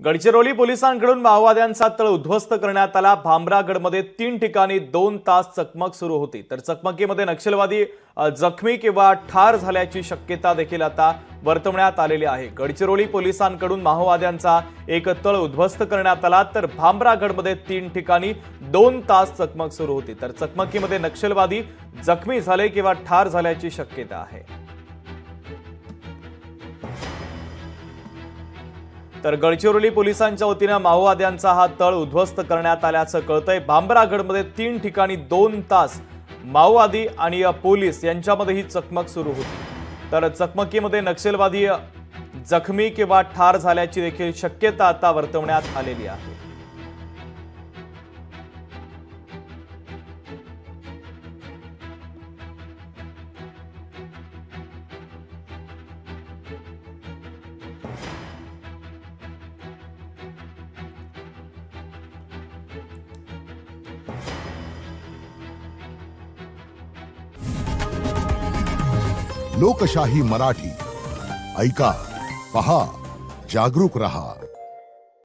गडचिरोली पोलिसांकडून माओवाद्यांचा तळ उद्ध्वस्त करण्यात आला। भामरागडमध्ये 3 ठिकाणी 2 तास चकमक सुरू होती। तर चकमकीमध्ये नक्षलवादी जखमी किंवा ठार झाल्याची शक्यता देखील आता वर्तवण्यात आलेली आहे। गडचिरोली पोलिसांकडून माओवाद्यांचा एक तळ उद्ध्वस्त करण्यात आला, तर भामरागडमध्ये 3 ठिकाणी 2 तास चकमक सुरू होती। तर चकमकीमध्ये नक्षलवादी जखमी झाले किंवा ठार झाल्याची शक्यता आहे। तर गडचिरोली पोलिसांच्या वतीने माओवाद्यांचा हा तळ उद्ध्वस्त करण्यात आल्याचं कळतंय। भामरागडमध्ये 3 ठिकाणी 2 तास माओवादी आणि पोलीस यांच्यामध्ये ही चकमक सुरू होती। तर चकमकीमध्ये नक्षलवादी जखमी किंवा ठार झाल्याची देखील शक्यता आता वर्तवण्यात आलेली आहे। लोकशाही मराठी ऐका, पहा, जागरूक रहा।